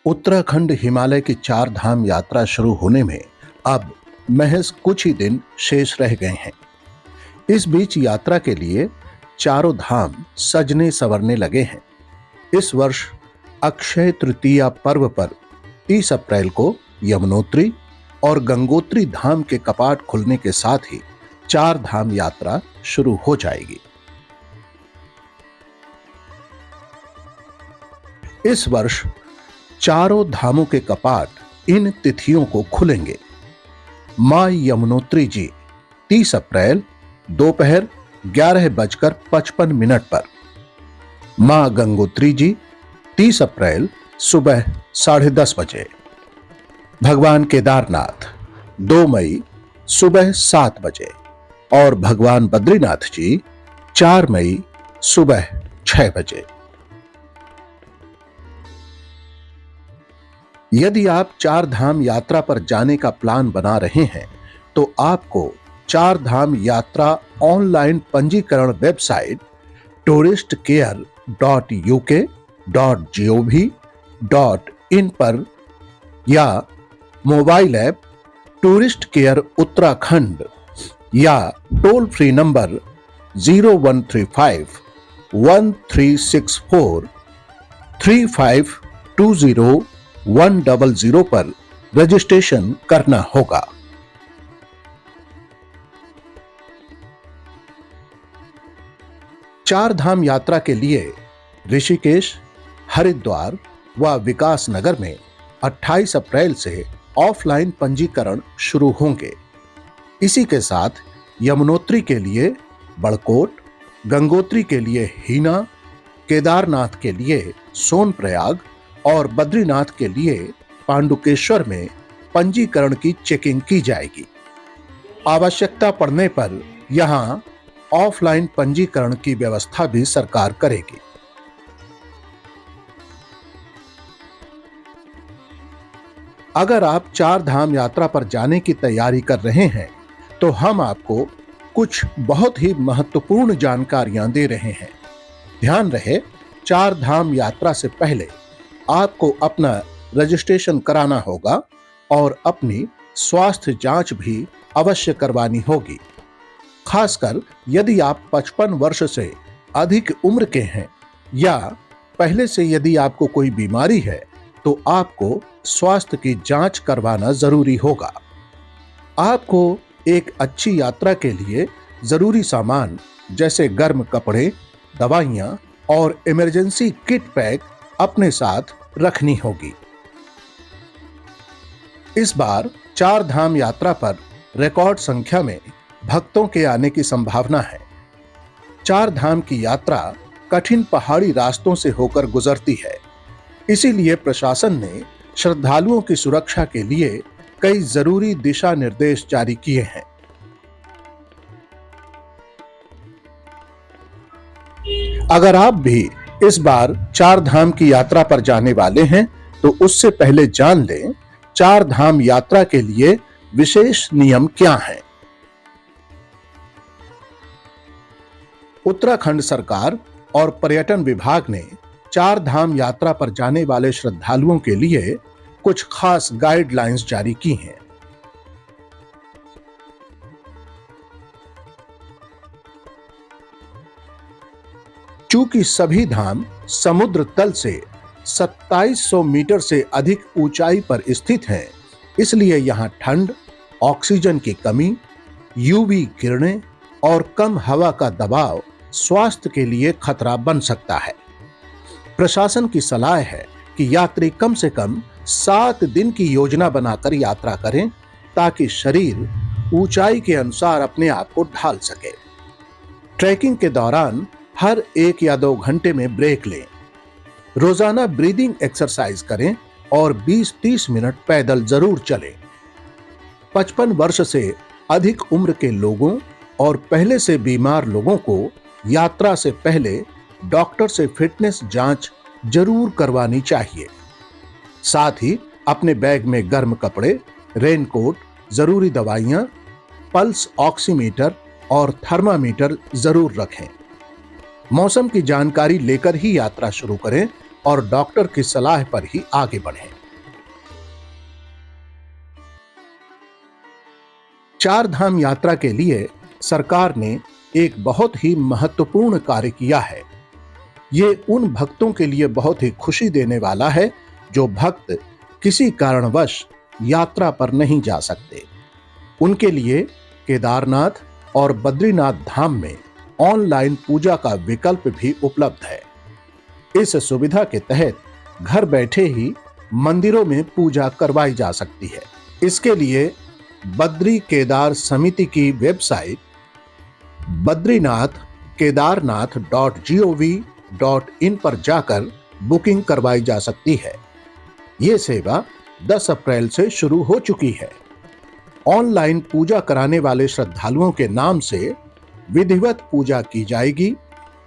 उत्तराखंड हिमालय की 4 धाम यात्रा शुरू होने में अब महज कुछ ही दिन शेष रह गए हैं। इस बीच यात्रा के लिए चारों धाम सजने संवरने लगे हैं। इस वर्ष अक्षय तृतीया पर्व पर 30 अप्रैल को यमुनोत्री और गंगोत्री धाम के कपाट खुलने के साथ ही 4 धाम यात्रा शुरू हो जाएगी। इस वर्ष चारों धामों के कपाट इन तिथियों को खुलेंगे। मां यमुनोत्री जी 30 अप्रैल दोपहर 11:55 पर, मां गंगोत्री जी 30 अप्रैल सुबह 10:30 बजे, भगवान केदारनाथ 2 मई सुबह 7 बजे और भगवान बद्रीनाथ जी 4 मई सुबह 6 बजे। यदि आप 4 धाम यात्रा पर जाने का प्लान बना रहे हैं तो आपको 4 धाम यात्रा ऑनलाइन पंजीकरण वेबसाइट touristcare.uk.gov.in पर या mobile app tourist care Uttarakhand या टोल फ्री नंबर 0135 1364 3520 100 पर रजिस्ट्रेशन करना होगा। चार धाम यात्रा के लिए ऋषिकेश, हरिद्वार व विकास नगर में 28 अप्रैल से ऑफलाइन पंजीकरण शुरू होंगे। इसी के साथ यमुनोत्री के लिए बड़कोट, गंगोत्री के लिए हीना, केदारनाथ के लिए सोनप्रयाग और बद्रीनाथ के लिए पांडुकेश्वर में पंजीकरण की चेकिंग की जाएगी। आवश्यकता पड़ने पर यहां ऑफलाइन पंजीकरण की व्यवस्था भी सरकार करेगी। अगर आप 4 धाम यात्रा पर जाने की तैयारी कर रहे हैं तो हम आपको कुछ बहुत ही महत्वपूर्ण जानकारियां दे रहे हैं। ध्यान रहे, 4 धाम यात्रा से पहले आपको अपना रजिस्ट्रेशन कराना होगा और अपनी स्वास्थ्य जांच भी अवश्य करवानी होगी। खासकर यदि आप 55 वर्ष से अधिक उम्र के हैं या पहले से यदि आपको कोई बीमारी है तो आपको स्वास्थ्य की जांच करवाना जरूरी होगा। आपको एक अच्छी यात्रा के लिए जरूरी सामान जैसे गर्म कपड़े, दवाइयां और इमरजेंसी किट पैक अपने साथ रखनी होगी। इस बार 4 धाम यात्रा पर रिकॉर्ड संख्या में भक्तों के आने की संभावना है। 4 धाम की यात्रा कठिन पहाड़ी रास्तों से होकर गुजरती है, इसीलिए प्रशासन ने श्रद्धालुओं की सुरक्षा के लिए कई जरूरी दिशा निर्देश जारी किए हैं। अगर आप भी इस बार 4 धाम की यात्रा पर जाने वाले हैं तो उससे पहले जान लें 4 धाम यात्रा के लिए विशेष नियम क्या हैं। उत्तराखंड सरकार और पर्यटन विभाग ने 4 धाम यात्रा पर जाने वाले श्रद्धालुओं के लिए कुछ खास गाइडलाइंस जारी की हैं। चूंकि सभी धाम समुद्र तल से 2700 मीटर से अधिक ऊंचाई पर स्थित हैं, इसलिए यहां ठंड, ऑक्सीजन की कमी, यूवी किरणें और कम हवा का दबाव स्वास्थ्य के लिए खतरा बन सकता है। प्रशासन की सलाह है कि यात्री कम से कम 7 दिन की योजना बनाकर यात्रा करें ताकि शरीर ऊंचाई के अनुसार अपने आप को ढाल सके। ट्रैकिंग के दौरान हर 1 या 2 घंटे में ब्रेक लें। रोजाना ब्रीदिंग एक्सरसाइज करें और 20-30 मिनट पैदल जरूर चलें। 55 वर्ष से अधिक उम्र के लोगों और पहले से बीमार लोगों को यात्रा से पहले डॉक्टर से फिटनेस जांच जरूर करवानी चाहिए। साथ ही अपने बैग में गर्म कपड़े, रेनकोट, जरूरी दवाइयां, पल्स ऑक्सीमीटर और थर्मामीटर जरूर रखें। मौसम की जानकारी लेकर ही यात्रा शुरू करें और डॉक्टर की सलाह पर ही आगे बढ़ें। 4 धाम यात्रा के लिए सरकार ने एक बहुत ही महत्वपूर्ण कार्य किया है। ये उन भक्तों के लिए बहुत ही खुशी देने वाला है जो भक्त किसी कारणवश यात्रा पर नहीं जा सकते। उनके लिए केदारनाथ और बद्रीनाथ धाम में ऑनलाइन पूजा का विकल्प भी उपलब्ध है। इस सुविधा के तहत घर बैठे ही मंदिरों में पूजा करवाई जा सकती है। इसके लिए बद्री केदार समिति की वेबसाइट badrinathkedarnath.gov.in पर जाकर बुकिंग करवाई जा सकती है। ये सेवा 10 अप्रैल से शुरू हो चुकी है। ऑनलाइन पूजा कराने वाले श्रद्धालुओं के नाम से विधिवत पूजा की जाएगी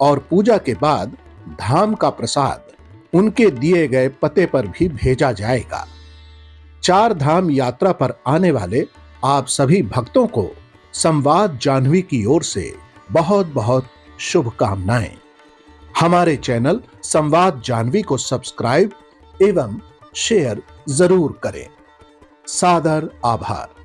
और पूजा के बाद धाम का प्रसाद उनके दिए गए पते पर भी भेजा जाएगा। 4 धाम यात्रा पर आने वाले आप सभी भक्तों को संवाद जाह्नवी की ओर से बहुत बहुत शुभकामनाएं। हमारे चैनल संवाद जाह्नवी को सब्सक्राइब एवं शेयर जरूर करें। सादर आभार।